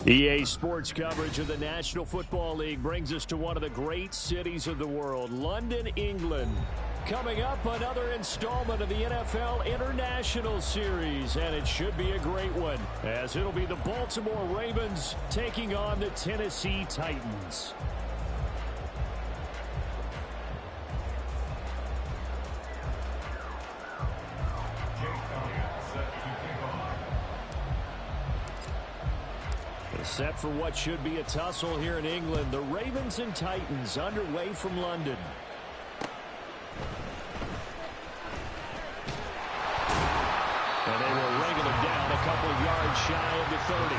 EA Sports coverage of the National Football League brings us to one of the great cities of the world, London, England. Coming up, another installment of the NFL International Series, and it should be a great one, as it'll be the Baltimore Ravens taking on the Tennessee Titans. Set for what should be a tussle here in England. The Ravens and Titans underway from London. And they will wrangle him down a couple of yards shy of the 30.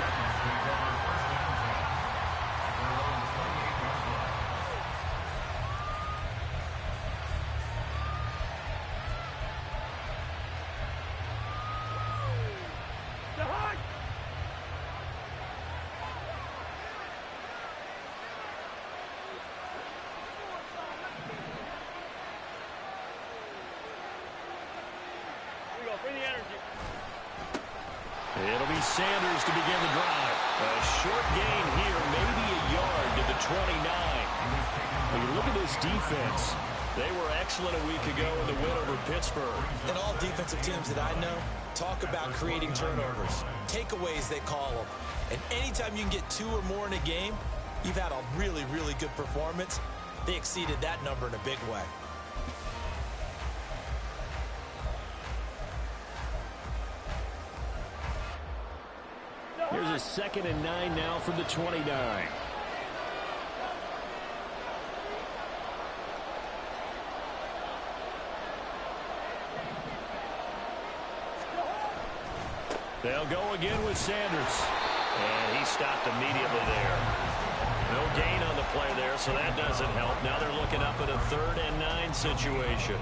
It'll be Sanders to begin the drive. A short gain here, maybe a yard to the 29. When you look at this defense, they were excellent a week ago in the win over Pittsburgh. And all defensive teams that I know talk about creating turnovers. Takeaways, they call them. And anytime you can get 2 or more in a game, you've had a really, really good performance. They exceeded that number in a big way. Here's a 2nd and 9 now from the 29. They'll go again with Sanders. And he stopped immediately there. No gain on the play there, so that doesn't help. Now they're looking up at a 3rd and 9 situation.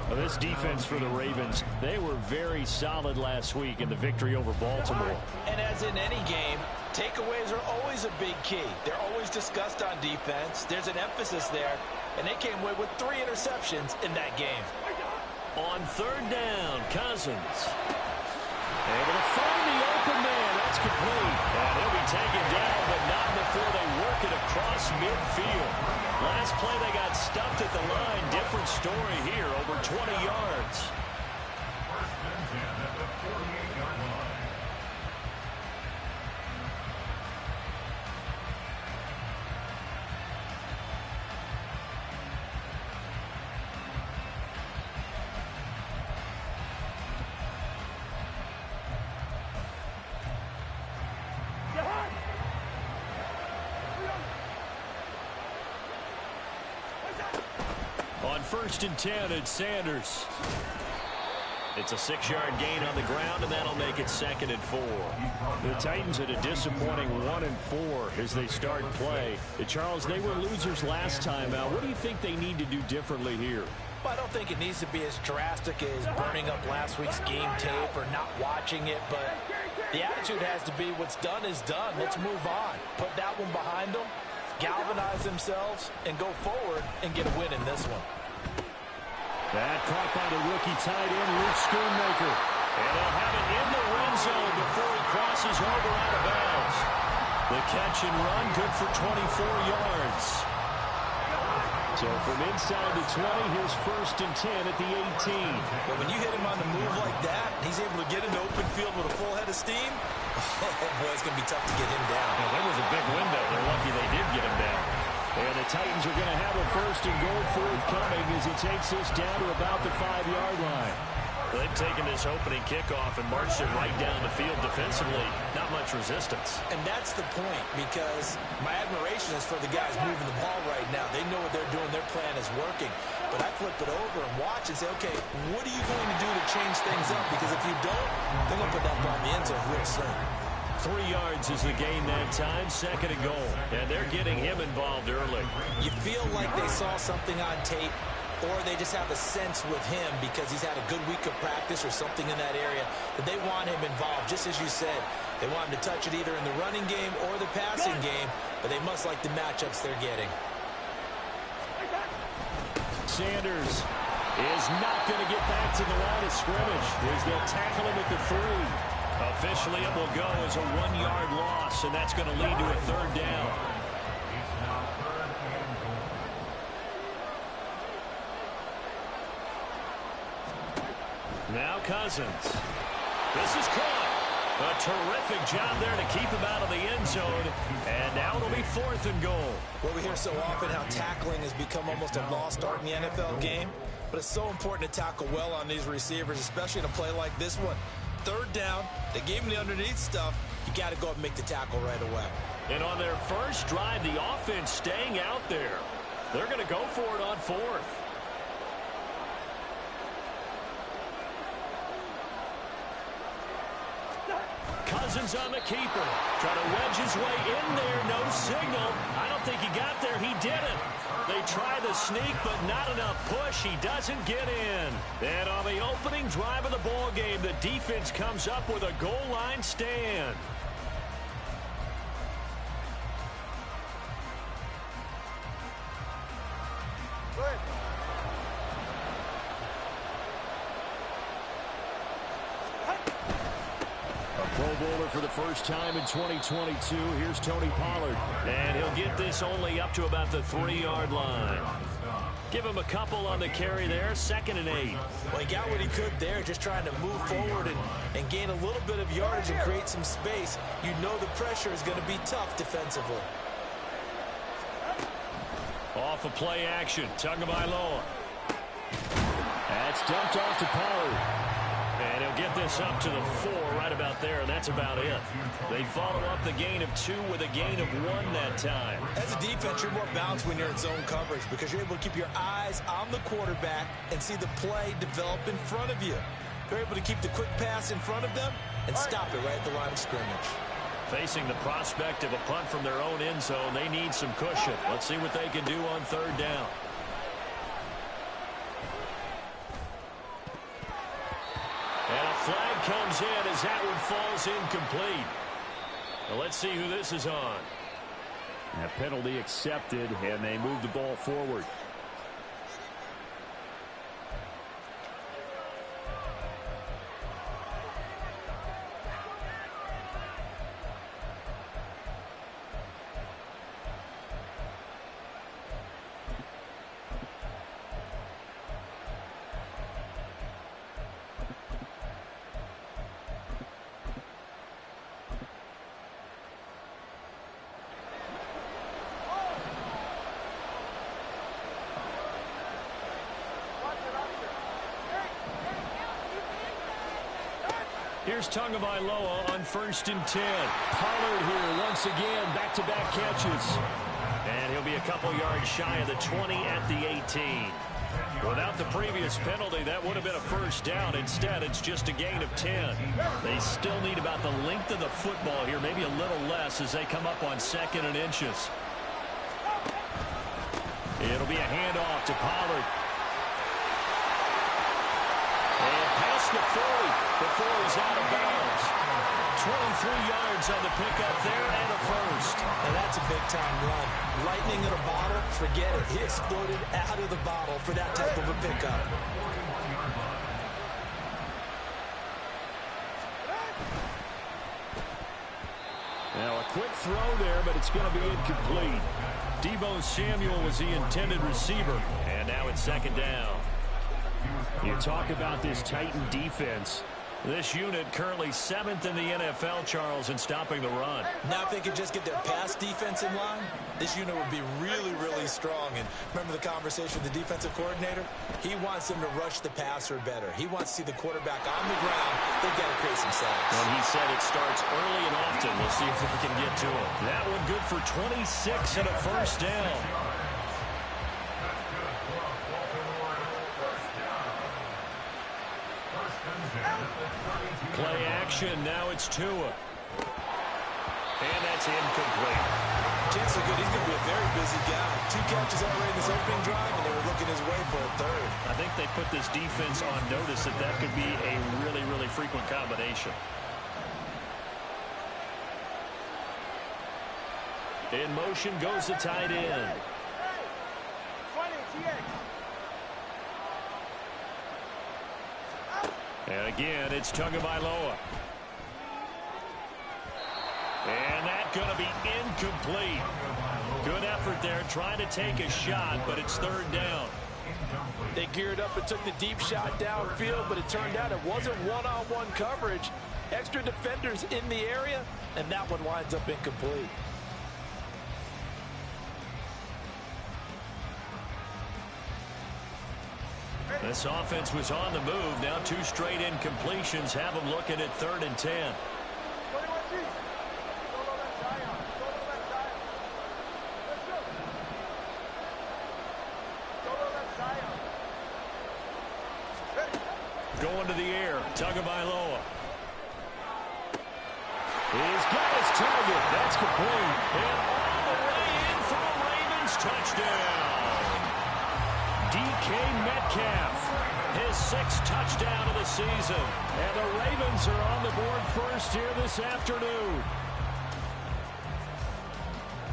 Well, this defense for the Ravens, they were very solid last week in the victory over Baltimore. And as in any game, takeaways are always a big key. They're always discussed on defense. There's an emphasis there, and they came away with 3 interceptions in that game. On 3rd down, Cousins. Able to find the open man. That's complete. And he'll be taken down, but not before they work it across midfield. Last play, they got stuffed at the line. Different story here, over 20 yards. First and 10 at the 48-yard line. On 1st and 10, it's Sanders. It's a 6-yard gain on the ground, and that'll make it 2nd and 4. The Titans at a disappointing 1 and 4 as they start play. Charles, they were losers last time out. What do you think they need to do differently here? Well, I don't think it needs to be as drastic as burning up last week's game tape or not watching it, but the attitude has to be what's done is done. Let's move on. Put that one behind them, galvanize themselves, and go forward and get a win in this one. That caught by the rookie tight end, Luke Schoonmaker. And they'll have it in the red zone before he crosses over out of bounds. The catch and run, good for 24 yards. So from inside the 20, here's 1st and 10 at the 18. But when you hit him on the move like that, he's able to get into open field with a full head of steam. Oh, boy, it's going to be tough to get him down. Well, there was a big window. They're lucky they did get him down. And the Titans are going to have a 1st and goal forthcoming as he takes this down to about the 5-yard line. They've taken this opening kickoff and marched it right down the field defensively. Not much resistance. And that's the point, because my admiration is for the guys moving the ball right now. They know what they're doing. Their plan is working. But I flip it over and watch and say, okay, what are you going to do to change things up? Because if you don't, they're going to put that ball in the end zone real soon. 3 yards is the gain that time, 2nd and goal. And they're getting him involved early. You feel like they saw something on tape, or they just have a sense with him because he's had a good week of practice or something in that area that they want him involved. Just as you said, they want him to touch it either in the running game or the passing game, but they must like the matchups they're getting. Sanders is not going to get back to the line of scrimmage as they'll tackle him at the 3. Officially, it will go as a 1-yard loss, and that's going to lead to a third down. It's now third and goal. Now Cousins. This is caught. A terrific job there to keep him out of the end zone. And now it'll be 4th and goal. Well, we hear so often how tackling has become almost a lost art in the NFL game. But it's so important to tackle well on these receivers, especially in a play like this one. 3rd down, they gave him the underneath stuff. You got to go up and make the tackle right away. And on their first drive, the offense staying out there. They're going to go for it on 4th. Cousins on the keeper. Trying to wedge his way in there. No signal. I don't think he got there. He didn't. They try the sneak, but not enough push. He doesn't get in. And on the opening drive of the ball game, the defense comes up with a goal line stand. Pro Bowler for the first time in 2022. Here's Tony Pollard. And he'll get this only up to about the 3-yard line. Give him a couple on the carry there. 2nd and 8. Well, he got what he could there, just trying to move forward and gain a little bit of yardage and create some space. You know the pressure is going to be tough defensively. Off of play action. Tagovailoa. That's dumped off to Pollard. And he'll get this up to the 4 right about there, and that's about it. They follow up the gain of 2 with a gain of 1 that time. As a defense, you're more balanced when you're in zone coverage because you're able to keep your eyes on the quarterback and see the play develop in front of you. They're able to keep the quick pass in front of them and stop it right at the line of scrimmage. Facing the prospect of a punt from their own end zone, they need some cushion. Let's see what they can do on 3rd down. And a flag comes in as that one falls incomplete. Now let's see who this is on. A penalty accepted, and they move the ball forward. Here's Tagovailoa on 1st and 10. Pollard here once again, back-to-back catches. And he'll be a couple yards shy of the 20 at the 18. Without the previous penalty, that would have been a 1st down. Instead, it's just a gain of 10. They still need about the length of the football here, maybe a little less as they come up on 2nd and inches. It'll be a handoff to Pollard. And past the 40 before he's out of bounds. 23 yards on the pickup there and a 1st. And that's a big-time run. Lightning in a bottle, forget it. He exploded out of the bottle for that type of a pickup. Now a quick throw there, but it's going to be incomplete. Deebo Samuel was the intended receiver. And now it's 2nd down. You talk about this Titan defense. This unit currently 7th in the NFL, Charles, in stopping the run. Now if they could just get their pass defense in line, this unit would be really, really strong. And remember the conversation with the defensive coordinator? He wants them to rush the passer better. He wants to see the quarterback on the ground. They've got to create some sacks. And he said it starts early and often. We'll see if we can get to it. That one good for 26 and a 1st down. Play action, now it's Tua. And that's incomplete. Chance are good. He's going to be a very busy guy. 2 catches already in this opening drive, and they were looking his way for a 3rd. I think they put this defense on notice that that could be a really, really frequent combination. In motion goes the tight end. And again, it's Tagovailoa. And that's going to be incomplete. Good effort there trying to take a shot, but it's third down. They geared up and took the deep shot downfield, but it turned out it wasn't one-on-one coverage. Extra defenders in the area, and that one winds up incomplete. This offense was on the move. Now 2 straight incompletions have them looking at 3rd and 10. Going to the air, Tagovailoa. He's got his target. That's complete. And all the way in for a Ravens touchdown. DK Metcalf, his 6th touchdown of the season. And the Ravens are on the board first here this afternoon.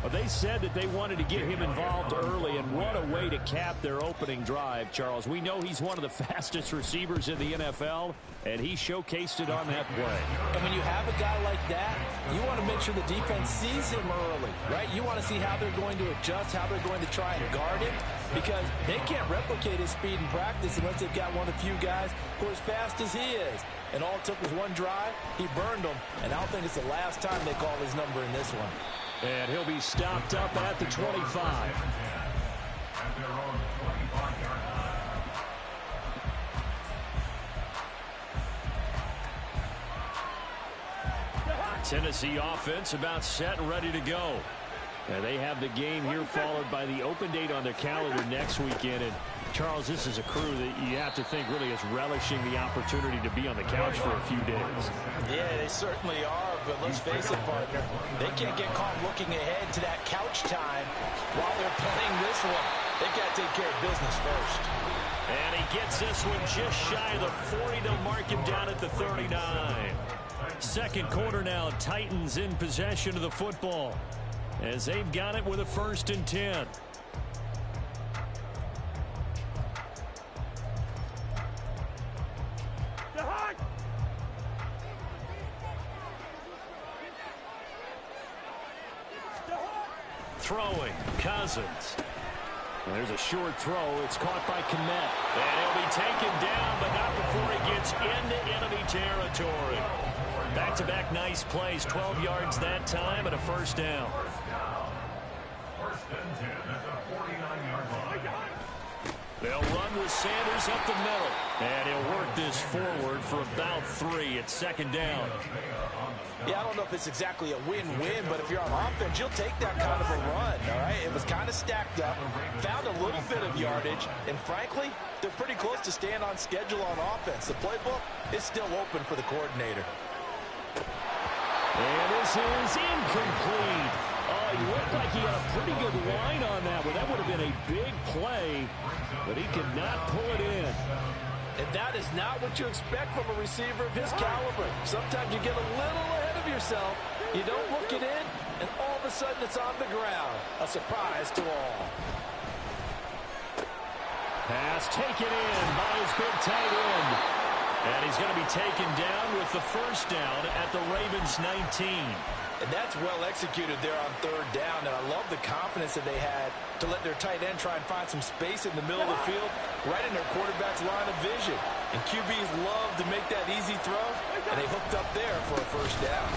Well, they said that they wanted to get him involved early, and what a way to cap their opening drive, Charles. We know he's one of the fastest receivers in the NFL, and he showcased it on that play. And when you have a guy like that, you want to make sure the defense sees him early, right? You want to see how they're going to adjust, how they're going to try and guard him, because they can't replicate his speed in practice unless they've got one of the few guys who are as fast as he is. And all it took was one drive. He burned them, and I don't think it's the last time they call his number in this one. And he'll be stopped up at the 25. Tennessee offense about set and ready to go. And they have the game here followed by the open date on their calendar next weekend. And Charles, this is a crew that you have to think really is relishing the opportunity to be on the couch for a few days. Yeah, they certainly are, but let's face it, partner, they can't get caught looking ahead to that couch time while they're playing this one. They got to take care of business first. And he gets this one just shy of the 40. They'll mark him down at the 39. Second quarter now, Titans in possession of the football as they've got it with a 1st and 10. Throwing, Cousins. There's a short throw. It's caught by Kmet. And he'll be taken down, but not before he gets into enemy territory. Back-to-back nice plays. 12 yards that time and a 1st down. 1st and 10 at the 49-yard line. They'll run with Sanders up the middle. And he'll work this forward for about 3 at 2nd down. Yeah, I don't know if it's exactly a win-win, but if you're on offense, you'll take that kind of a run, all right? It was kind of stacked up, found a little bit of yardage, and frankly, they're pretty close to staying on schedule on offense. The playbook is still open for the coordinator. And this is incomplete. Oh, he looked like he had a pretty good line on that one. That would have been a big play, but he could not pull it in. And that is not what you expect from a receiver of his caliber. Sometimes you get a little ahead of yourself. You don't look it in, and all of a sudden it's on the ground. A surprise to all. Pass taken in by his big tight end. And he's going to be taken down with the 1st down at the Ravens 19. And that's well executed there on 3rd down. And I love the confidence that they had to let their tight end try and find some space in the middle of the field, right in their quarterback's line of vision. And QBs love to make that easy throw, and they hooked up there for a 1st down.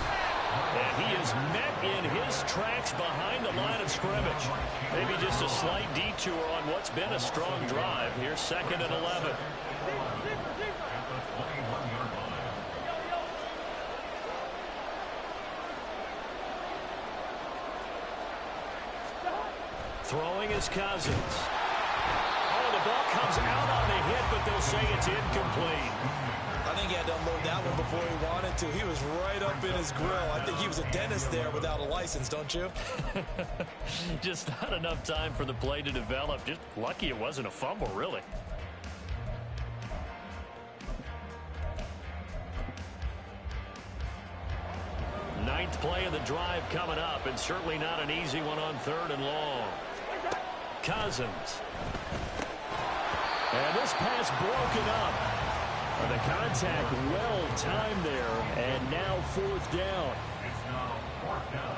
And he is met in his tracks behind the line of scrimmage. Maybe just a slight detour on what's been a strong drive. Here's 2nd and 11. Throwing is Cousins. Oh, the ball comes out on the hit, but they'll say it's incomplete. I think he had to unload that one before he wanted to. He was right up in his grill. I think he was a dentist there without a license, don't you? Just not enough time for the play to develop. Just lucky it wasn't a fumble, really. Ninth play of the drive coming up, and certainly not an easy one on 3rd and long. Cousins. And this pass broken up. The contact well timed there, and now 4th down. Fourth down.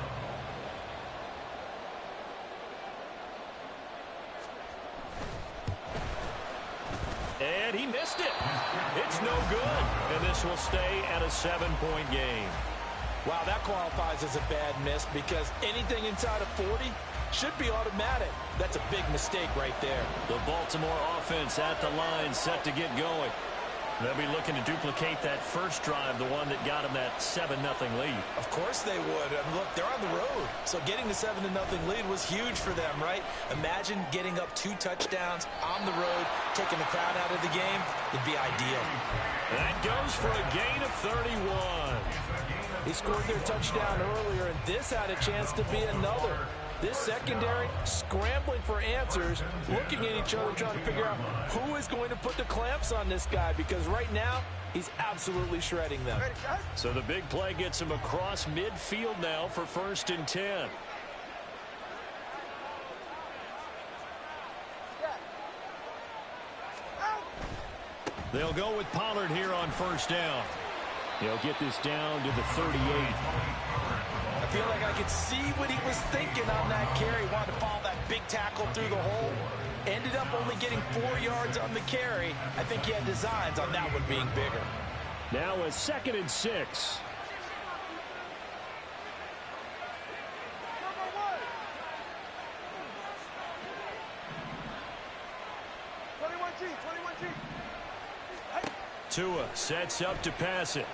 And he missed it. It's no good. And this will stay at a 7-point game. Wow, that qualifies as a bad miss because anything inside of 40 should be automatic. That's a big mistake right there. The Baltimore offense at the line, set to get going. They'll be looking to duplicate that first drive, the one that got them that 7-0 lead. Of course they would. And look, they're on the road. So getting the 7-0 lead was huge for them, right? Imagine getting up 2 touchdowns on the road, taking the crowd out of the game. It'd be ideal. That goes for a gain of 31. He scored their touchdown earlier, and this had a chance to be another. This secondary scrambling for answers, looking at each other, trying to figure out who is going to put the clamps on this guy, because right now he's absolutely shredding them. So the big play gets him across midfield now for 1st and 10. They'll go with Pollard here on 1st down. He'll get this down to the 38. I feel like I could see what he was thinking on that carry. Wanted to follow that big tackle through the hole. Ended up only getting 4 yards on the carry. I think he had designs on that one being bigger. Now a 2nd and 6. Tua sets up to pass it.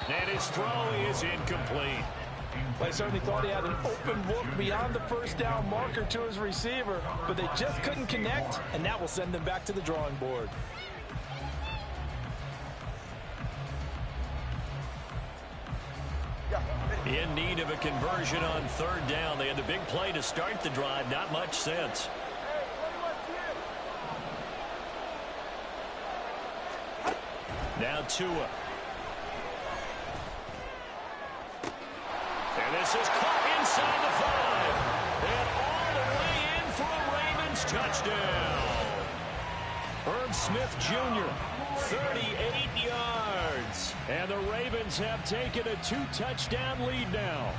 And his throw is incomplete. I certainly thought he had an open look beyond the 1st down marker to his receiver, but they just couldn't connect, and that will send them back to the drawing board. In need of a conversion on 3rd down. They had the big play to start the drive. Not much sense. Now Tua. And this is caught inside the 5. And all the way in for a Ravens touchdown. Herb Smith Jr., 38 yards. And the Ravens have taken a 2-touchdown lead now.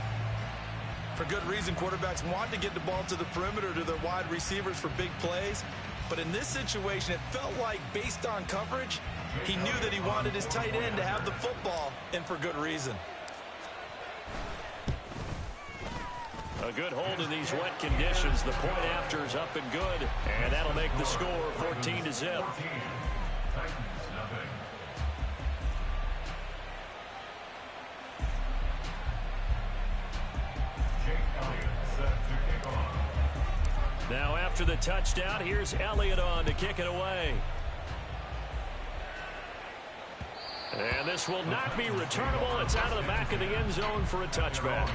For good reason, quarterbacks want to get the ball to the perimeter to their wide receivers for big plays. But in this situation, it felt like, based on coverage, he knew that he wanted his tight end to have the football, and for good reason. A good hold in these wet conditions. The point after is up and good. And that'll make the score 14-0. Now after the touchdown, here's Elliott on to kick it away. And this will not be returnable. It's out of the back of the end zone for a touchback.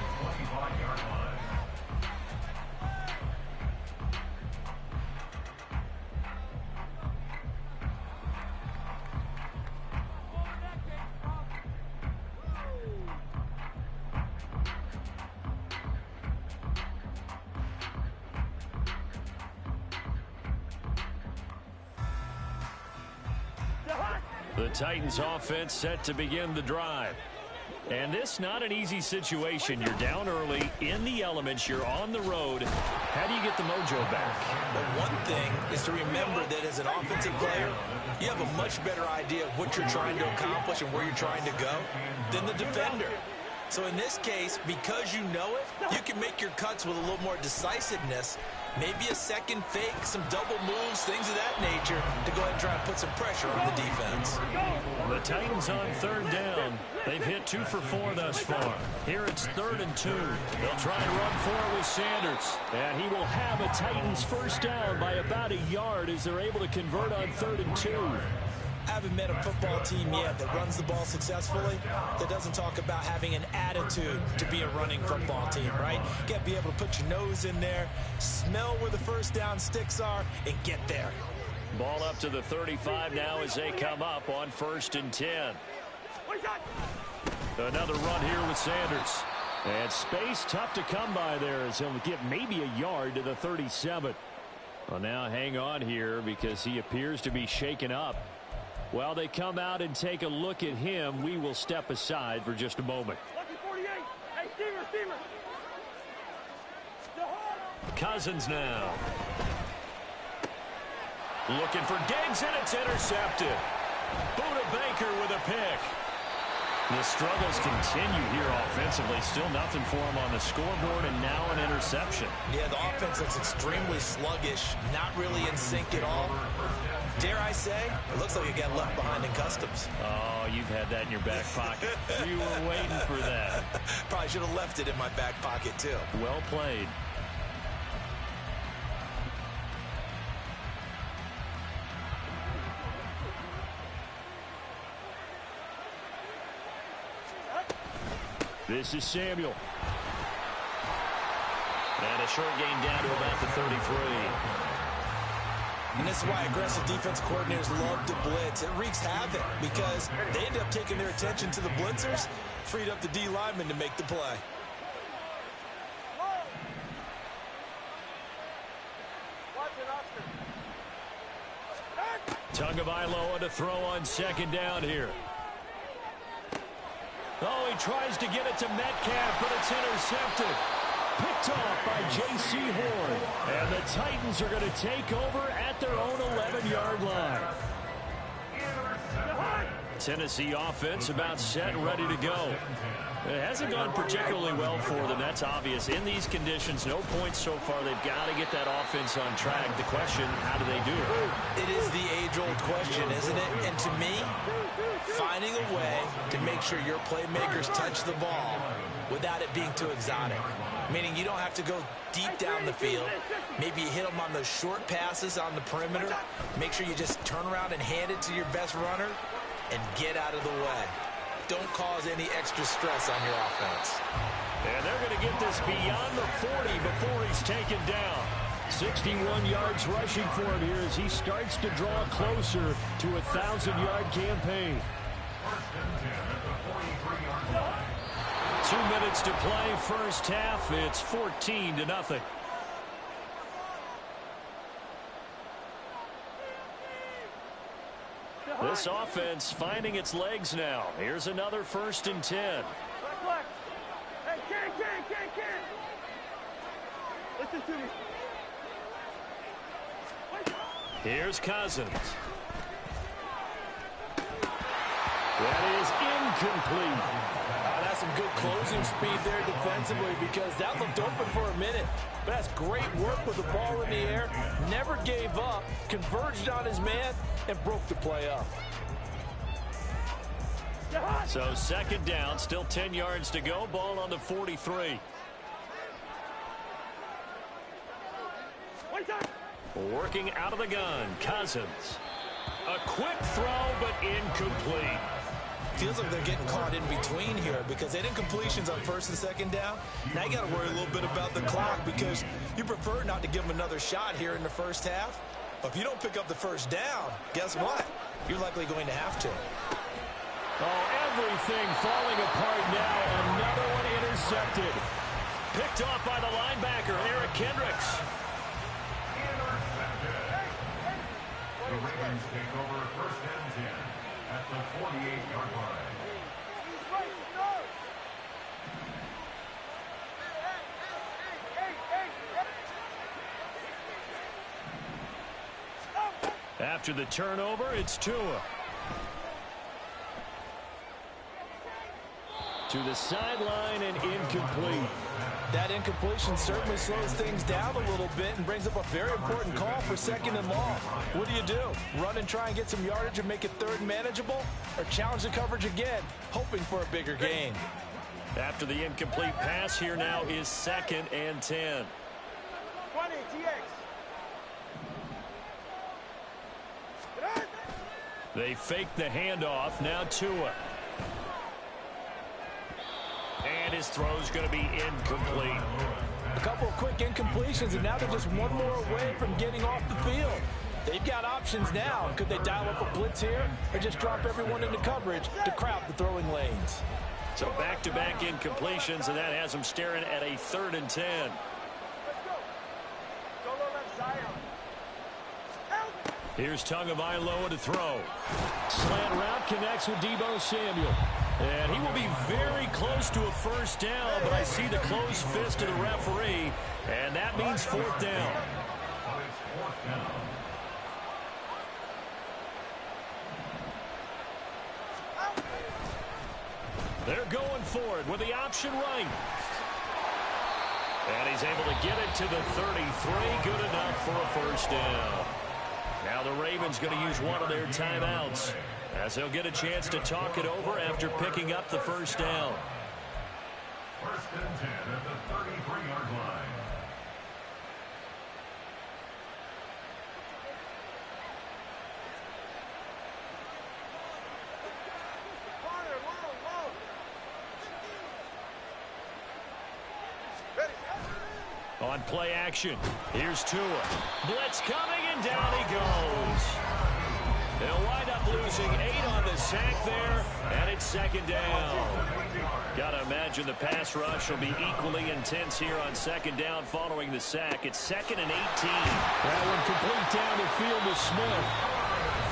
The Titans offense set to begin the drive. And this not an easy situation. You're down early, in the elements, you're on the road. How do you get the mojo back? Well, one thing is to remember that as an offensive player, you have a much better idea of what you're trying to accomplish and where you're trying to go than the defender. So in this case, because you know it, you can make your cuts with a little more decisiveness. Maybe a second fake, some double moves, things of that nature to go ahead and try and put some pressure on the defense. The Titans on 3rd down. They've hit 2 for 4 thus far. Here it's 3rd and 2. They'll try and run for it with Sanders. And he will have a Titans 1st down by about a yard as they're able to convert on 3rd and 2. I haven't met a football team yet that runs the ball successfully that doesn't talk about having an attitude to be a running football team, right? You got to be able to put your nose in there, smell where the 1st down sticks are, and get there. Ball up to the 35 now as they come up on 1st and 10. Another run here with Sanders. And space tough to come by there as he'll get maybe a yard to the 37. Well, now hang on here because he appears to be shaken up. While they come out and take a look at him, we will step aside for just a moment. Cousins now. Looking for Diggs, and it's intercepted. Buda Baker with a pick. The struggles continue here offensively. Still nothing for him on the scoreboard, and now an interception. Yeah, the offense looks extremely sluggish, not really in sync at all. Dare I say, it looks like it got left behind in customs. Oh, you've had that in your back pocket. You were waiting for that. Probably should have left it in my back pocket, too. Well played. This is Samuel. And a short gain down to about the 33. And this is why aggressive defense coordinators love to blitz. It wreaks havoc because they end up taking their attention to the blitzers, freed up the D lineman to make the play. Tagovailoa to throw on second down here. Oh, he tries to get it to Metcalf, but it's intercepted. Picked off by J.C. Horn. And the Titans are going to take over at their own 11-yard line. Tennessee offense about set and ready to go. It hasn't gone particularly well for them. That's obvious. In these conditions, no points so far. They've got to get that offense on track. The question, how do they do it? It is the age-old question, isn't it? And to me, finding a way to make sure your playmakers touch the ball without it being too exotic. Meaning you don't have to go deep down the field. Maybe you hit them on those short passes on the perimeter. Make sure you just turn around and hand it to your best runner and get out of the way. Don't cause any extra stress on your offense. And they're going to get this beyond the 40 before he's taken down. 61 yards rushing for him here as he starts to draw closer to a 1,000-yard campaign. 2 minutes to play, first half. It's 14-0. This offense finding its legs now. Here's another 1st and 10. Hey, Ken. Listen to me. Here's Cousins. That is incomplete. That's some good closing speed there defensively because that looked open for a minute. But that's great work with the ball in the air. Never gave up, converged on his man, and broke the play up. So second down, still 10 yards to go. Ball on the 43. Working out of the gun, Cousins. A quick throw, but incomplete. Feels like they're getting caught in between here because they did completions on 1st and 2nd down. Now you got to worry a little bit about the clock because you prefer not to give them another shot here in the first half. But if you don't pick up the 1st down, guess what? You're likely going to have to. Oh, everything falling apart now. Another one intercepted. Picked off by the linebacker, Eric Kendricks. The Ravens take over 1st and 10 at the 48-yard line. After the turnover, it's Tua. To the sideline and incomplete. That incompletion certainly slows things down a little bit and brings up a very important call for 2nd and long. What do? Run and try and get some yardage and make it 3rd manageable? Or challenge the coverage again, hoping for a bigger gain? After the incomplete pass, here now is 2nd and 10. 20, TX. They fake the handoff. Now Tua. And his throw's going to be incomplete. A couple of quick incompletions, and now they're just one more away from getting off the field. They've got options now. Could they dial up a blitz here or just drop everyone into coverage to crowd the throwing lanes? So back-to-back incompletions, and that has them staring at a 3rd and 10. Let's go. Solo left Zion. Here's Tagovailoa to throw. Slant route connects with Deebo Samuel. And he will be very close to a first down, but I see the closed fist of the referee, and that means fourth down. They're going for it with the option right. And he's able to get it to the 33. Good enough for a first down. Now the Ravens going to use one of their timeouts, as they'll get a chance to talk it over after picking up the first down. First and 10 at the 33-yard line. On play action, here's Tua. Blitz coming, and down he goes. They'll wind up losing 8 on the sack there, and it's second down. Got to imagine the pass rush will be equally intense here on second down following the sack. It's 2nd and 18. That one complete down the field to Smith.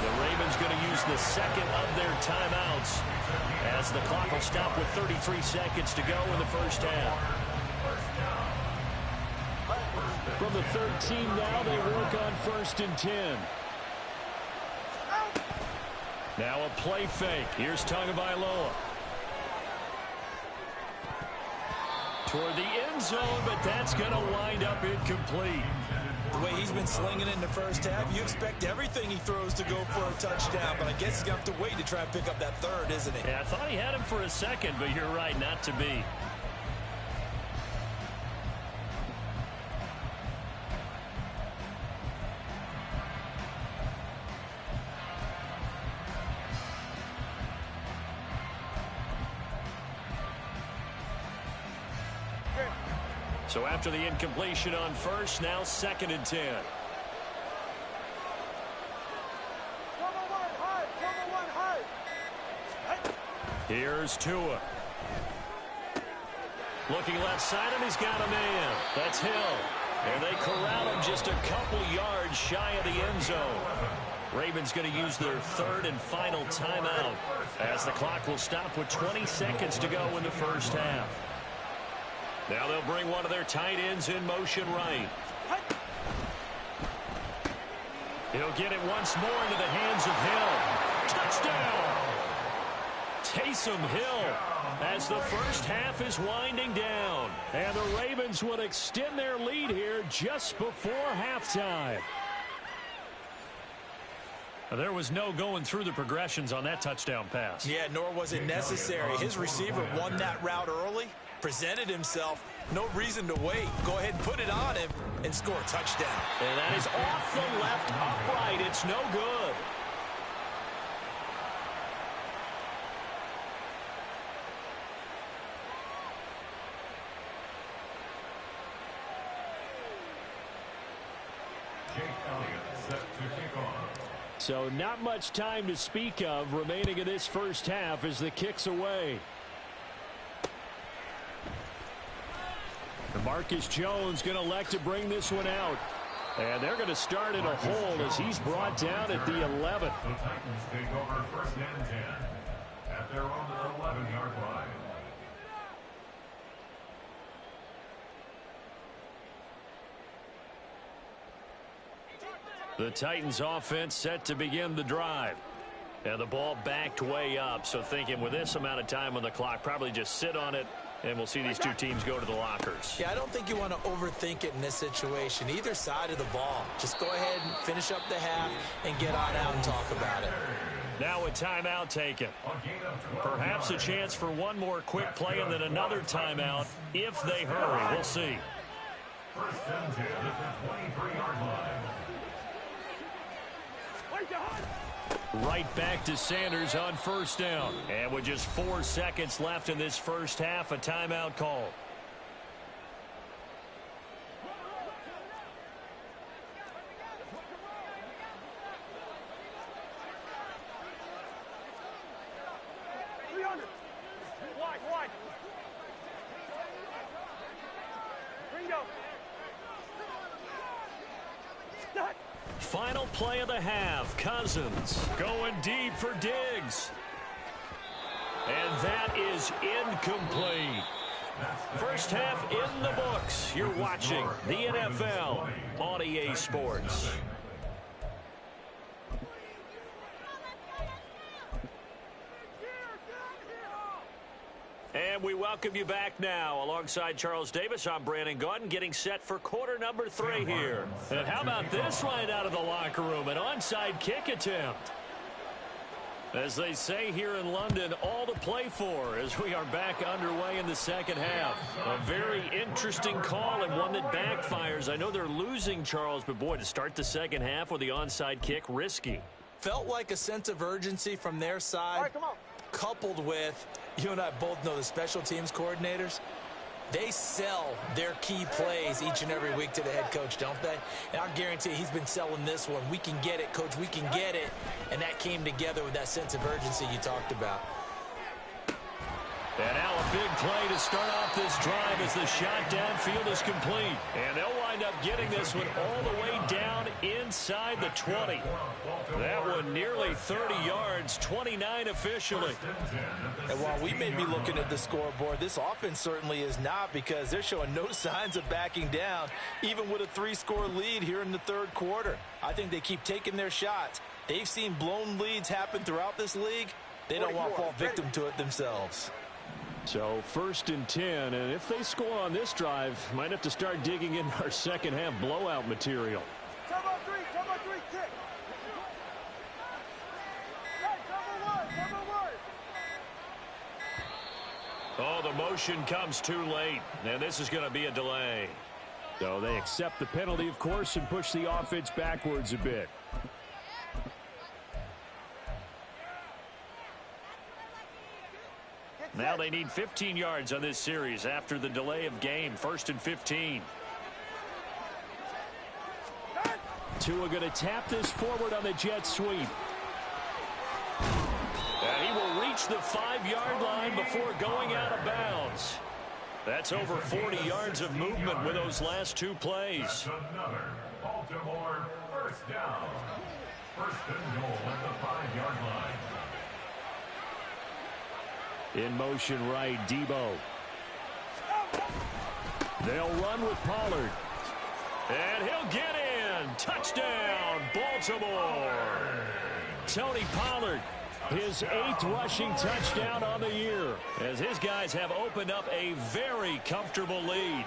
The Ravens going to use the second of their timeouts, as the clock will stop with 33 seconds to go in the first half. From the 13 now, they work on 1st and 10. Now a play fake. Here's Tagovailoa. Toward the end zone, but that's going to wind up incomplete. The way he's been slinging in the first half, you expect everything he throws to go for a touchdown, but I guess he's going to have to wait to try and pick up that third, isn't he? Yeah, I thought he had him for a second, but you're right, not to be. So after the incompletion on first, now 2nd and 10. Here's Tua. Looking left side, and he's got a man. That's Hill. And they corral him just a couple yards shy of the end zone. Ravens going to use their 3rd and final timeout, as the clock will stop with 20 seconds to go in the first half. Now they'll bring one of their tight ends in motion right. He'll get it once more into the hands of Hill. Touchdown! Taysom Hill, as the first half is winding down. And the Ravens will extend their lead here just before halftime. There was no going through the progressions on that touchdown pass. Yeah, nor was it necessary. His receiver won that route early, presented himself, no reason to wait. Go ahead and put it on him and score a touchdown. And that is off the left upright. It's no good. So not much time to speak of remaining in this first half as the kick's away. Marcus Jones going to elect to bring this one out. And they're going to start in a hole as he's brought down at the 11. The Titans take over 1st and 10 at their own 11-yard line. The Titans offense set to begin the drive. And the ball backed way up, so thinking with this amount of time on the clock, probably just sit on it, and we'll see these two teams go to the lockers. Yeah, I don't think you want to overthink it in this situation. Either side of the ball. Just go ahead and finish up the half and get on out and talk about it. Now a timeout taken. Perhaps a chance for one more quick play and then another timeout if they hurry. We'll see. 1st and 10 at the 23-yard line. Right back to Sanders on 1st down. And with just 4 seconds left in this first half, a timeout call. Final play of the half. Cousins going deep for Diggs. And that is incomplete. First half in the books. You're watching the NFL on EA Sports. And we welcome you back now. Alongside Charles Davis, I'm Brandon Gaudin, getting set for quarter number 3 here. And how about this right out of the locker room? An onside kick attempt. As they say here in London, all to play for as we are back underway in the second half. A very interesting call and one that backfires. I know they're losing, Charles, but boy, to start the second half with the onside kick, risky. Felt like a sense of urgency from their side. All right, come on. Coupled with, you and I both know the special teams coordinators, they sell their key plays each and every week to the head coach, don't they? And I guarantee he's been selling this one. We can get it, coach, we can get it. And that came together with that sense of urgency you talked about. And now a big play to start off this drive as the shot downfield is complete. And they'll wind up getting this one all the way down inside the 20. That one nearly 30 yards, 29 officially. And while we may be looking at the scoreboard, this offense certainly is not, because they're showing no signs of backing down, even with a 3-score lead here in the third quarter. I think they keep taking their shots. They've seen blown leads happen throughout this league. They don't want to fall victim to it themselves. So 1st and 10, and if they score on this drive, might have to start digging in our second half blowout material. Come on, 3, kick. Hey, come on, 1. Oh, the motion comes too late, and this is going to be a delay. So they accept the penalty, of course, and push the offense backwards a bit. Now they need 15 yards on this series after the delay of game. 1st and 15. Tua going to tap this forward on the jet sweep. And he will reach the 5-yard line before going out of bounds. That's over 40 yards of movement with those last 2 plays. Another Baltimore first down. First and goal at the 5-yard line. In motion right, Debo. They'll run with Pollard. And he'll get in. Touchdown, Baltimore. Tony Pollard, his 8th rushing touchdown on the year, as his guys have opened up a very comfortable lead.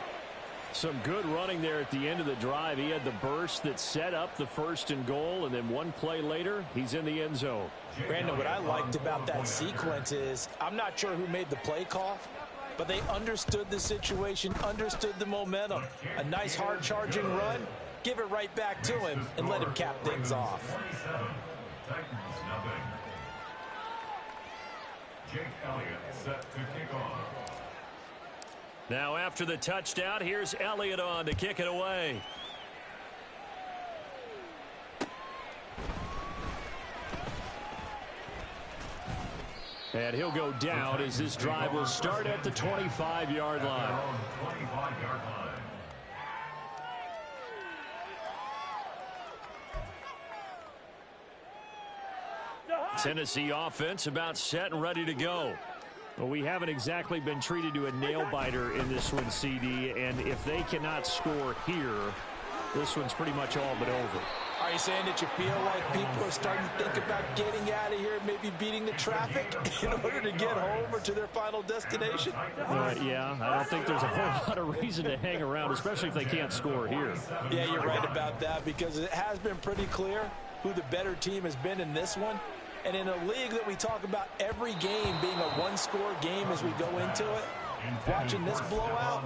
Some good running there at the end of the drive. He had the burst that set up the 1st and goal, and then 1 play later, he's in the end zone. Brandon, what I liked about that sequence is, I'm not sure who made the play call, but they understood the situation, understood the momentum. A nice hard-charging run, give it right back to him, and let him cap things off. Titans nothing. Jake Elliott set to kick off. Now after the touchdown, here's Elliott on to kick it away. And he'll go down as this drive will start at the 25-yard line. 25-yard line. Tennessee offense about set and ready to go. Well, we haven't exactly been treated to a nail-biter in this one, CD, and if they cannot score here, this one's pretty much all but over. Are you saying that you feel like people are starting to think about getting out of here, maybe beating the traffic in order to get home or to their final destination? Yeah, I don't think there's a whole lot of reason to hang around, especially if they can't score here. Yeah, you're right about that, because it has been pretty clear who the better team has been in this one. And in a league that we talk about every game being a 1-score game as we go into it, watching this blowout,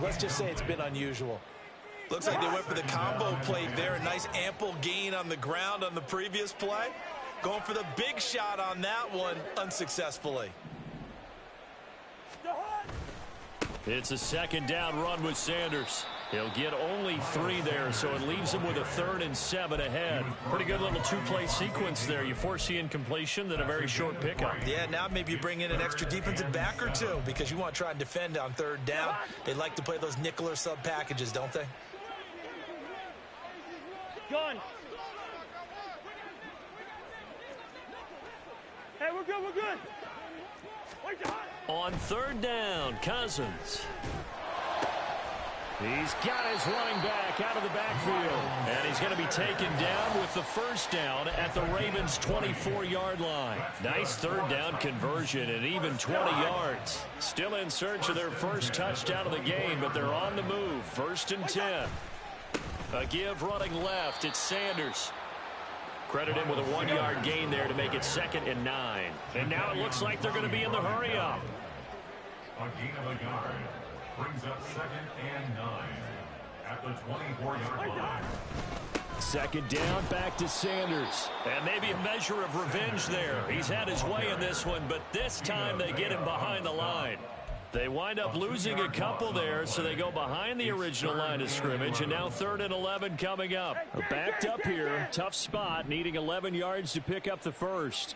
let's just say it's been unusual. Looks like they went for the combo play there. A nice ample gain on the ground on the previous play. Going for the big shot on that one unsuccessfully. It's a 2nd down run with Sanders. He'll get only 3 there, so it leaves him with a 3rd and 7 ahead. Pretty good little 2-play sequence there. You foresee incompletion, then a very short pickup. Yeah, now maybe you bring in an extra defensive back or 2 because you want to try and defend on 3rd down. They like to play those nickel or sub packages, don't they? Gun. Hey, we're good, we're good. On third down, Cousins. He's got his running back out of the backfield. And he's going to be taken down with the first down at the Ravens' 24-yard line. Nice third down conversion and even 20 yards. Still in search of their first touchdown of the game, but they're on the move. 1st and 10. A give running left. It's Sanders. Credit him with a 1-yard gain there to make it 2nd and 9. And now it looks like they're going to be in the hurry up. A gain of a yard. Brings up 2nd and 9 at the 24-yard line. 2nd down, back to Sanders. And maybe a measure of revenge there. He's had his way in this one, but this time they get him behind the line. They wind up losing a couple there, so they go behind the original line of scrimmage, and now 3rd and 11 coming up. Backed up here, tough spot, needing 11 yards to pick up the first.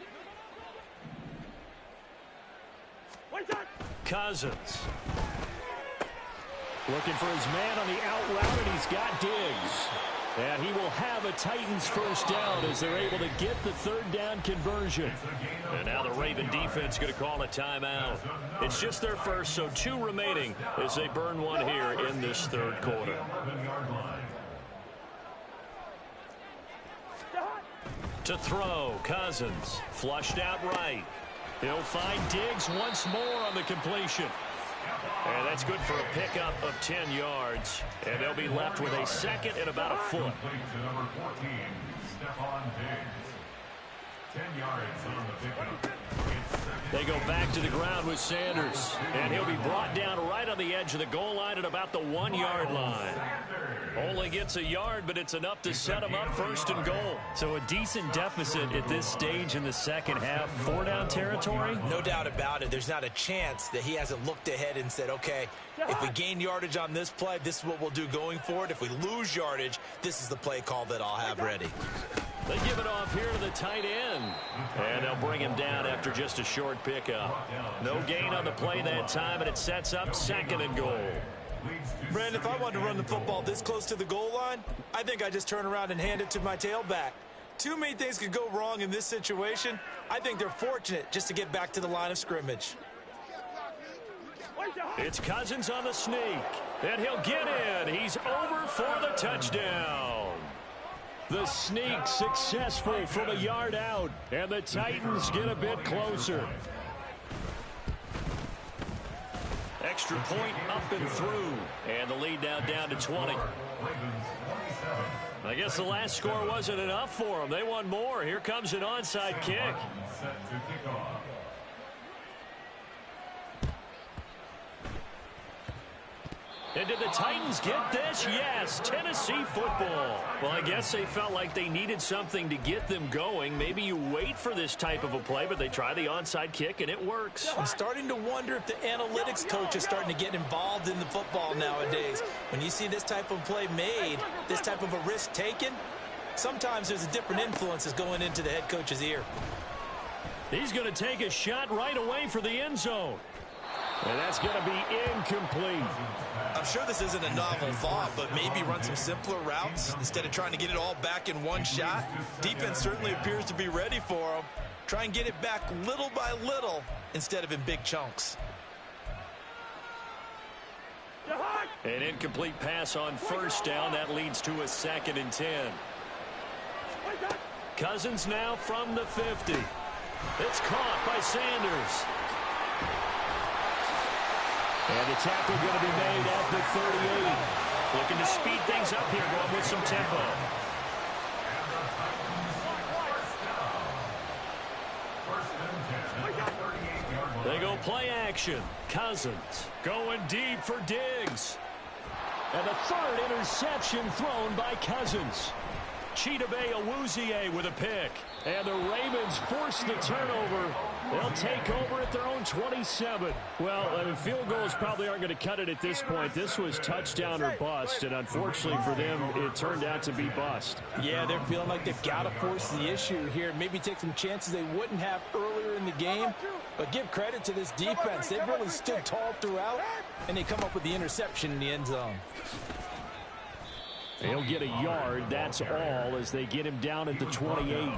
Cousins. Looking for his man on the out route, and he's got Diggs. And he will have a Titans first down as they're able to get the 3rd down conversion. And now the Raven defense going to call a timeout. It's just their first, so 2 remaining as they burn one here in this 3rd quarter. To throw, Cousins. Flushed out right. He'll find Diggs once more on the completion. And that's good for a pickup of 10 yards. And they'll be left with a 2nd and about a foot. To number 14, Stephon Diggs. 10 yards on the pickup. They go back to the ground with Sanders. And he'll be brought down right on the edge of the goal line at about the 1-yard line. Only gets a yard, but it's enough to set him up 1st and goal. So a decent deficit at this stage in the second half. 4-down territory? No doubt about it. There's not a chance that he hasn't looked ahead and said, okay, if we gain yardage on this play, this is what we'll do going forward. If we lose yardage, this is the play call that I'll have ready. They give it off here to the tight end. And they'll bring him down after just a short pickup. No gain on the play that time, and it sets up 2nd and goal. Brandon, if I wanted to run the football this close to the goal line, I think I just turn around and hand it to my tailback. Too many things could go wrong in this situation. I think they're fortunate just to get back to the line of scrimmage. It's Cousins on the sneak. And he'll get in. He's over for the touchdown. The sneak successful from a yard out. And the Titans get a bit closer. Extra point up and through. And the lead now down to 20. I guess the last score wasn't enough for them. They won more. Here comes an onside kick. Set to kick off. And did the Titans get this? Yes, Tennessee football. Well, I guess they felt like they needed something to get them going. Maybe you wait for this type of a play, but they try the onside kick, and it works. I'm starting to wonder if the analytics coach is starting to get involved in the football nowadays. When you see this type of play made, this type of a risk taken, sometimes there's a different influences going into the head coach's ear. He's going to take a shot right away for the end zone. And that's going to be incomplete. I'm sure this isn't a novel thought, but maybe run some simpler routes instead of trying to get it all back in one shot. Defense certainly appears to be ready for them. Try and get it back little by little instead of in big chunks. An incomplete pass on first down. That leads to a 2nd and 10. Cousins now from the 50. It's caught by Sanders. And the tackle going to be made at the 38. Looking to speed things up here, going with some tempo. They go play action. Cousins going deep for Diggs. And the 3rd interception thrown by Cousins. Chidobe Awuzie with a pick. And the Ravens force the turnover. They'll take over at their own 27. Well, I mean, field goals probably aren't going to cut it at this point. This was touchdown or bust, and unfortunately for them, it turned out to be bust. Yeah, they're feeling like they've got to force the issue here. Maybe take some chances they wouldn't have earlier in the game. But give credit to this defense. They've really stood tall throughout, and they come up with the interception in the end zone. He'll get a yard. That's all as they get him down at the 28.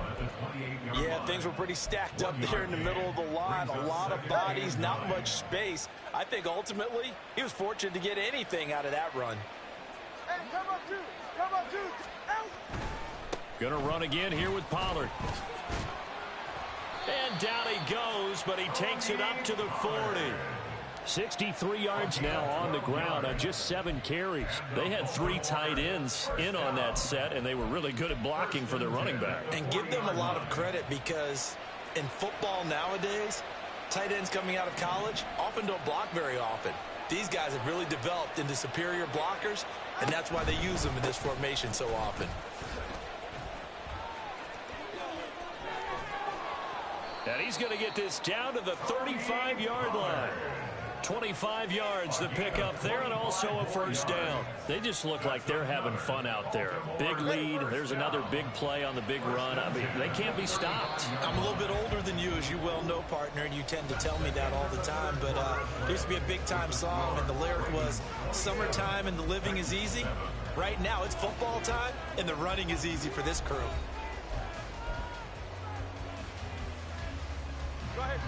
Yeah, things were pretty stacked up there in the middle of the line. A lot of bodies, not much space. I think ultimately he was fortunate to get anything out of that run. Hey, come on, two. Come on, two. Out. Gonna run again here with Pollard. And down he goes, but he takes it up to the 40. 63 yards now on the ground on just 7 carries. They had 3 tight ends in on that set, and they were really good at blocking for their running back. And give them a lot of credit because in football nowadays, tight ends coming out of college often don't block very often. These guys have really developed into superior blockers, and that's why they use them in this formation so often. And he's going to get this down to the 35-yard line. 25 yards the pick up there, and also a first down. They just look like they're having fun out there. Big lead. There's another big play on the big run. I mean, they can't be stopped. I'm a little bit older than you, as you well know, partner, and you tend to tell me that all the time. But there used to be a big-time song, and the lyric was, "Summertime and the living is easy." Right now, it's football time, and the running is easy for this crew. Go ahead.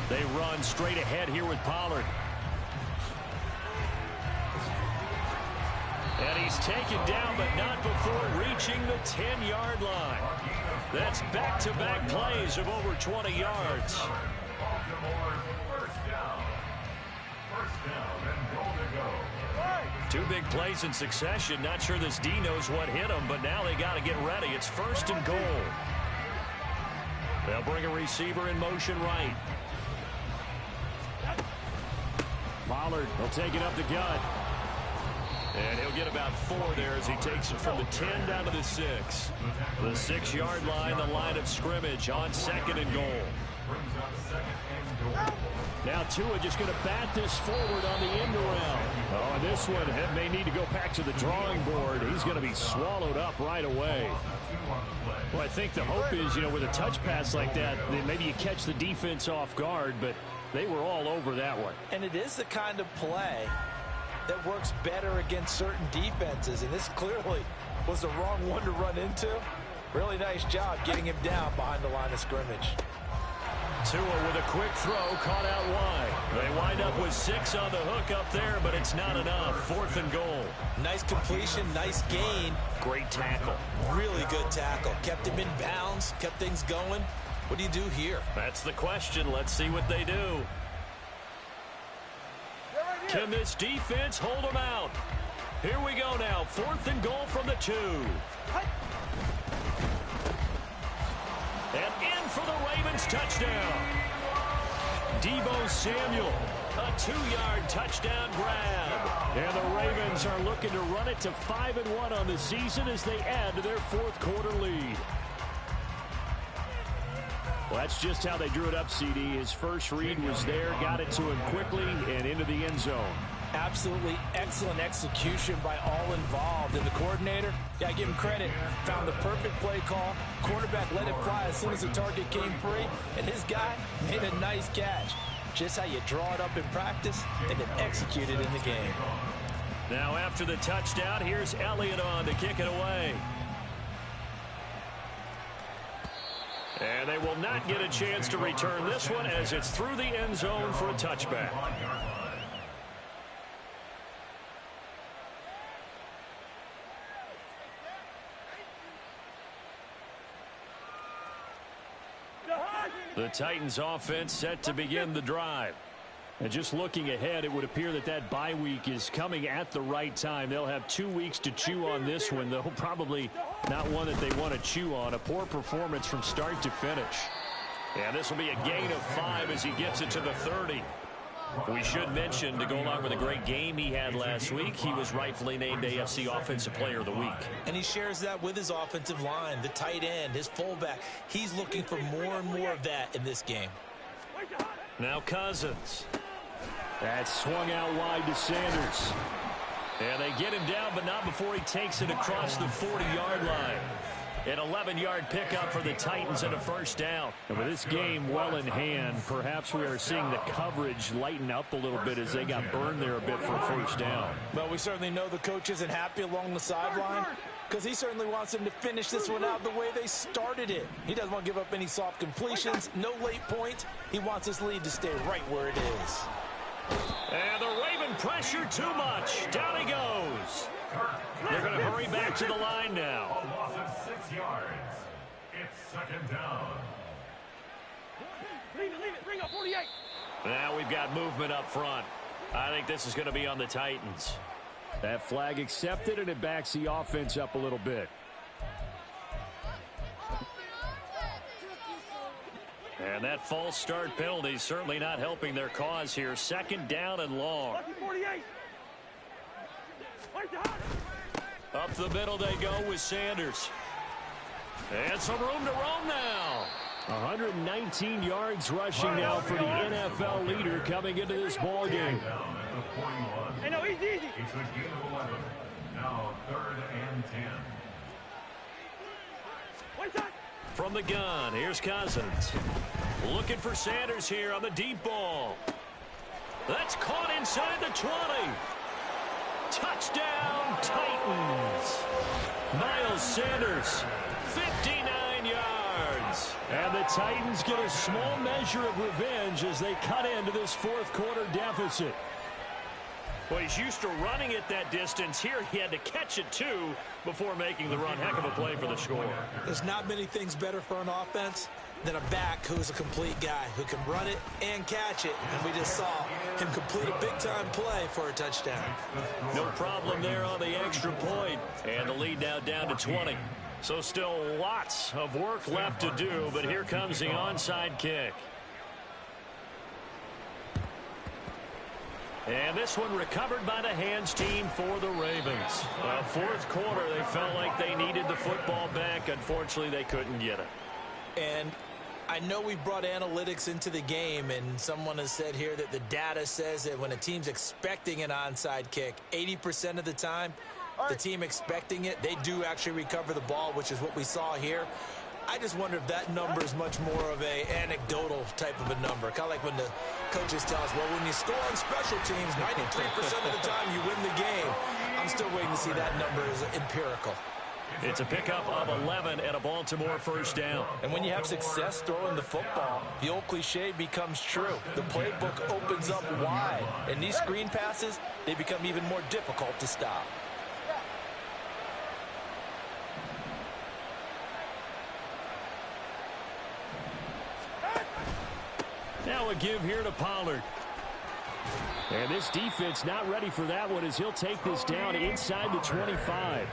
They run straight ahead here with Pollard. And he's taken down, but not before reaching the 10-yard line. That's back-to-back plays of over 20 yards. Baltimore first down. First down and goal to go. 2 big plays in succession. Not sure this D knows what hit him, but now they got to get ready. It's first and goal. They'll bring a receiver in motion right. Pollard will take it up the gut. And he'll get about 4 there as he takes it from the 10 down to the 6. The 6-yard line, the line of scrimmage on second and goal. Now Tua just going to bat this forward on the end around. Oh, and this one may need to go back to the drawing board. He's going to be swallowed up right away. Well, I think the hope is, with a touch pass like that, then maybe you catch the defense off guard, but they were all over that one. And it is the kind of play that works better against certain defenses, and this clearly was the wrong one to run into. Really nice job getting him down behind the line of scrimmage. Tua with a quick throw, caught out wide. They wind up with 6 on the hook up there, but it's not enough. 4th and goal. Nice completion, nice gain. Great tackle. Really good tackle. Kept him in bounds, kept things going. What do you do here? That's the question. Let's see what they do. Can this defense hold them out? Here we go now. 4th and goal from the 2. And in for the Ravens touchdown. Deebo Samuel, a 2-yard touchdown grab. And the Ravens are looking to run it to 5-1 on the season as they add to their 4th quarter lead. Well, that's just how they drew it up, CD. His first read was there, got it to him quickly, and into the end zone. Absolutely excellent execution by all involved. And the coordinator, I give him credit, found the perfect play call. Quarterback let it fly as soon as the target came free, and his guy made a nice catch. Just how you draw it up in practice and then execute it in the game. Now after the touchdown, here's Elliott on to kick it away. And they will not get a chance to return this one as it's through the end zone for a touchback. The Titans offense set to begin the drive. And just looking ahead, it would appear that bye week is coming at the right time. They'll have 2 weeks to chew on this one, though probably not one that they want to chew on. A poor performance from start to finish. And this will be a gain of 5 as he gets it to the 30. We should mention, to go along with a great game he had last week, he was rightfully named AFC Offensive Player of the Week. And he shares that with his offensive line, the tight end, his fullback. He's looking for more and more of that in this game. Now Cousins. That's swung out wide to Sanders. And they get him down, but not before he takes it across the 40-yard line. An 11-yard pickup for the Titans and a first down. And with this game well in hand, perhaps we are seeing the coverage lighten up a little bit as they got burned there a bit for a first down. Well, we certainly know the coach isn't happy along the sideline because he certainly wants them to finish this one out the way they started it. He doesn't want to give up any soft completions, no late points. He wants this lead to stay right where it is. And the Raven pressure too much. Down he goes. They're going to hurry back to the line now. A loss of 6 yards. It's second down. Leave it. Bring up 48. Now we've got movement up front. I think this is going to be on the Titans. That flag accepted, and it backs the offense up a little bit. And that false start penalty is certainly not helping their cause here. Second down and long. 48. Up the middle they go with Sanders. And some room to roam now. 119 yards rushing now for the NFL leader coming into this ball game. Hey, no, easy. It's a gain of 11. Now 3rd and 10. From the gun, here's Cousins. Looking for Sanders here on the deep ball. That's caught inside the 20. Touchdown, Titans. Miles Sanders, 59 yards. And the Titans get a small measure of revenge as they cut into this fourth quarter deficit. Well, he's used to running it that distance. Here he had to catch it, too, before making the run. Heck of a play for the score. There's not many things better for an offense than a back who's a complete guy who can run it and catch it. And we just saw him complete a big-time play for a touchdown. No problem there on the extra point. And the lead now down to 20. So still lots of work left to do, but here comes the onside kick. And this one recovered by the hands team for the Ravens. Fourth quarter, they felt like they needed the football back. Unfortunately, they couldn't get it. And I know we brought analytics into the game, and someone has said here that the data says that when a team's expecting an onside kick, 80% of the time, the team expecting it, they do actually recover the ball, which is what we saw here. I just wonder if that number is much more of a anecdotal type of a number. Kind of like when the coaches tell us, well, when you score on special teams, 93% of the time you win the game. I'm still waiting to see that number as empirical. It's a pickup of 11 and a Baltimore first down. And when you have success throwing the football, the old cliche becomes true. The playbook opens up wide. And these screen passes, they become even more difficult to stop. Now a give here to Pollard. And this defense not ready for that one as he'll take this down inside the 25.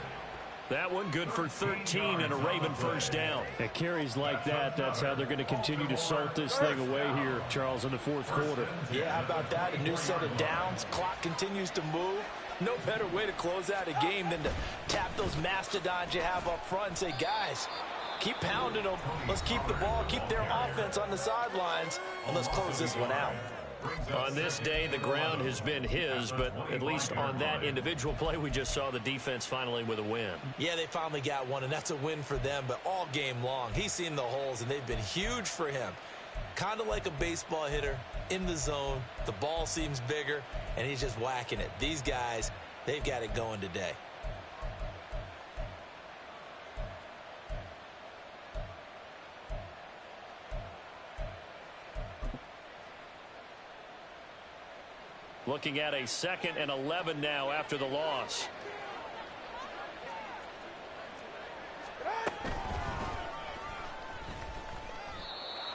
That one good for 13 and a Raven first down. At carries like that, that's how they're going to continue to salt this thing away here, Charles, in the fourth quarter. Yeah, how about that? A new set of downs. Clock continues to move. No better way to close out a game than to tap those mastodons you have up front and say, guys, keep pounding them. Let's keep the ball, keep their offense on the sidelines, and let's close this one out. On this day, the ground has been his, but at least on that individual play, we just saw the defense finally with a win. Yeah, they finally got one, and that's a win for them, but all game long, he's seen the holes, and they've been huge for him. Kind of like a baseball hitter in the zone. The ball seems bigger, and he's just whacking it. These guys, they've got it going today. Looking at a 2nd and 11 now after the loss.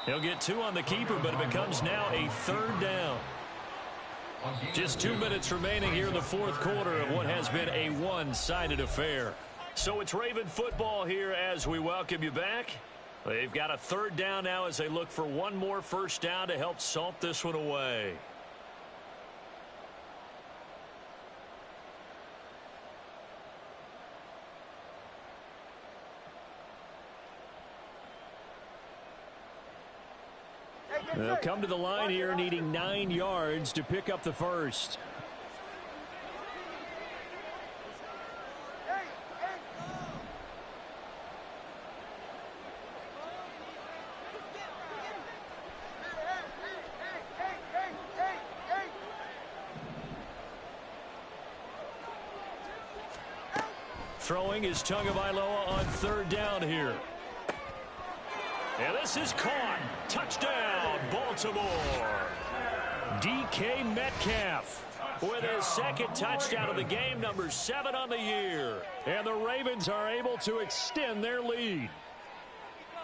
He'll get 2 on the keeper, but it becomes now a 3rd down. Just 2 minutes remaining here in the fourth quarter of what has been a one-sided affair. So it's Raven football here as we welcome you back. They've got a 3rd down now as they look for one more first down to help salt this one away. They'll come to the line here needing 9 yards to pick up the first. Throwing is Tagovailoa on third down here. And this is caught. Touchdown, Baltimore. DK Metcalf with his second touchdown of the game, number 7 on the year. And the Ravens are able to extend their lead.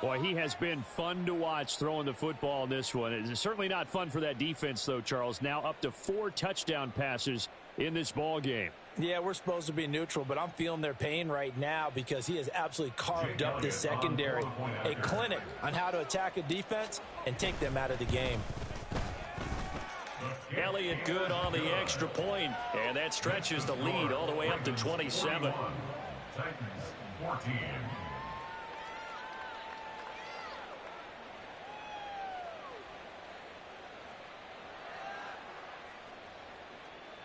Boy, he has been fun to watch throwing the football in this one. It's certainly not fun for that defense, though, Charles. Now up to 4 touchdown passes in this ball game. Yeah, we're supposed to be neutral, but I'm feeling their pain right now because he has absolutely carved up this secondary. A clinic on how to attack a defense and take them out of the game. Elliott good on the extra point, and that stretches the lead all the way up to 27. Titans 14.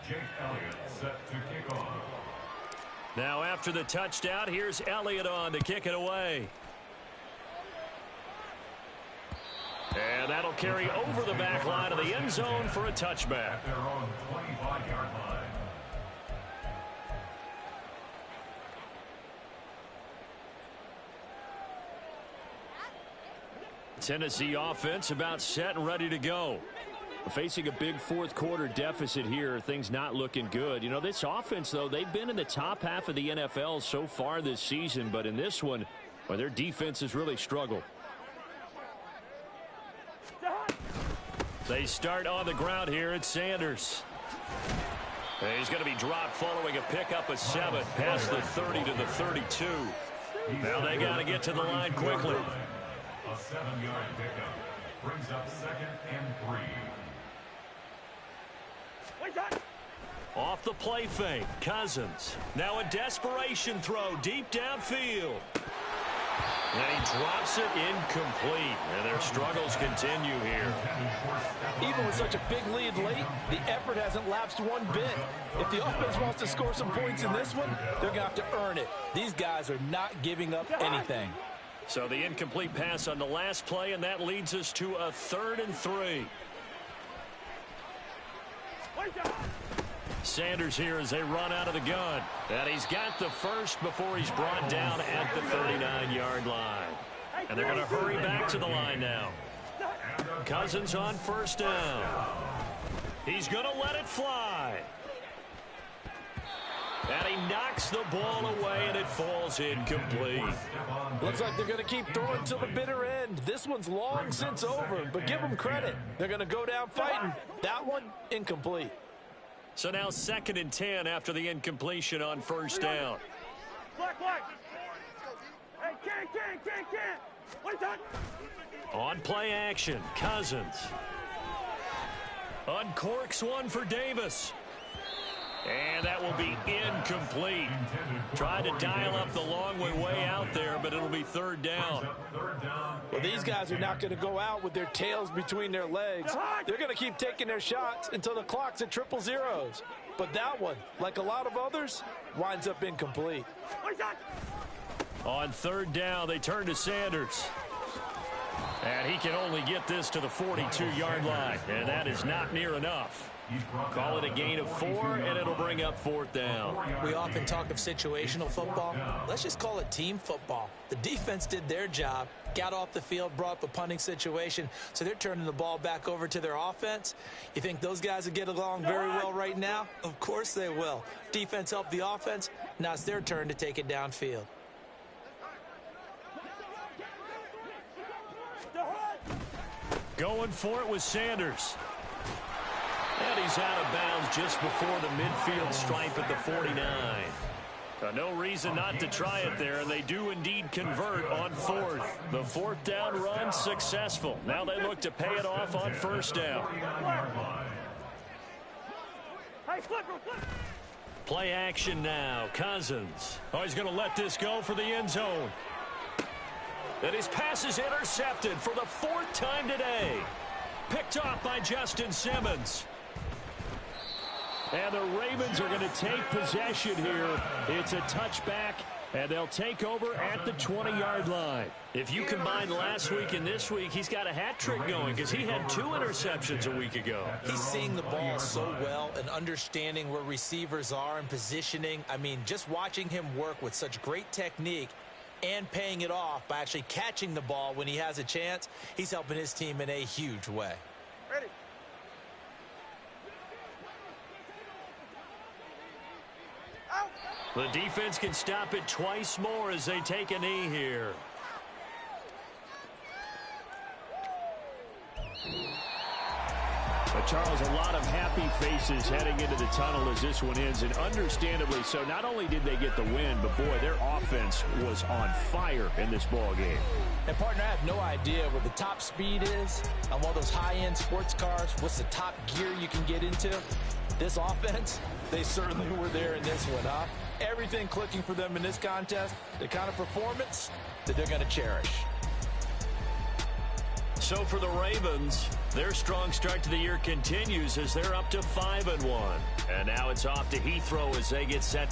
Jake Elliott set to kick off. Now after the touchdown, here's Elliott on to kick it away. And that'll carry over the back line of the end zone for a touchback. At their own 25-yard line. Tennessee offense about set and ready to go. Facing a big fourth quarter deficit here, things not looking good. You know, this offense, though, they've been in the top half of the NFL so far this season, but in this one, well, their defense has really struggled. They start on the ground here at Sanders. And he's going to be dropped following a pickup of 7 past the 30 to the 32. Now they got to get to the line quickly. A 7-yard pickup brings up 2nd and 3. Off the play fake, Cousins. Now a desperation throw deep downfield. And he drops it incomplete. And their struggles continue here. Even with such a big lead late, the effort hasn't lapsed one bit. If the offense wants to score some points in this one, they're going to have to earn it. These guys are not giving up anything. So the incomplete pass on the last play, and that leads us to a 3rd and 3. Sanders here as they run out of the gun. And he's got the first before he's brought down at the 39-yard line. And they're going to hurry back to the line now. Cousins on first down. He's going to let it fly. And he knocks the ball away, and it falls incomplete. Looks like they're going to keep throwing till the bitter end. This one's long since over, but give them credit. They're going to go down fighting. That one, incomplete. So now 2nd and 10 after the incompletion on first down. On play action, Cousins. Uncorks one for Davis. And that will be incomplete. Tried to dial up the long way out there, but it'll be 3rd down. Well, these guys are not going to go out with their tails between their legs. They're going to keep taking their shots until the clock's at 000. But that one, like a lot of others, winds up incomplete. On 3rd down, they turn to Sanders. And he can only get this to the 42-yard line. And that is not near enough. Call it a gain of 4, and it'll bring up 4th down. We often talk of situational football. Let's just call it team football. The defense did their job, got off the field, brought up a punting situation, so they're turning the ball back over to their offense. You think those guys will get along very well right now? Of course they will. Defense helped the offense. Now it's their turn to take it downfield. Going for it with Sanders. And he's out of bounds just before the midfield stripe at the 49. No reason not to try it there, and they do indeed convert on 4th. The 4th down run successful. Now they look to pay it off on first down. Play action now. Cousins. Oh, he's going to let this go for the end zone. And his pass is intercepted for the 4th time today. Picked off by Justin Simmons. And the Ravens are going to take possession here. It's a touchback And they'll take over at the 20-yard line. If you combine last week and this week, he's got a hat trick going because he had 2 interceptions a week ago. He's seeing the ball so well and understanding where receivers are and positioning. I mean, just watching him work with such great technique and paying it off by actually catching the ball when he has a chance, he's helping his team in a huge way. Ready. The defense can stop it twice more as they take a knee here. But Charles, a lot of happy faces heading into the tunnel as this one ends, and understandably so. Not only did they get the win, but boy, their offense was on fire in this ball game. And partner, I have no idea what the top speed is on one of those high-end sports cars. What's the top gear you can get into? This offense, they certainly were there in this one, huh? Everything clicking for them in this contest, the kind of performance that they're going to cherish. So for the Ravens, their strong start to the year continues as they're up to 5-1. And now it's off to Heathrow as they get set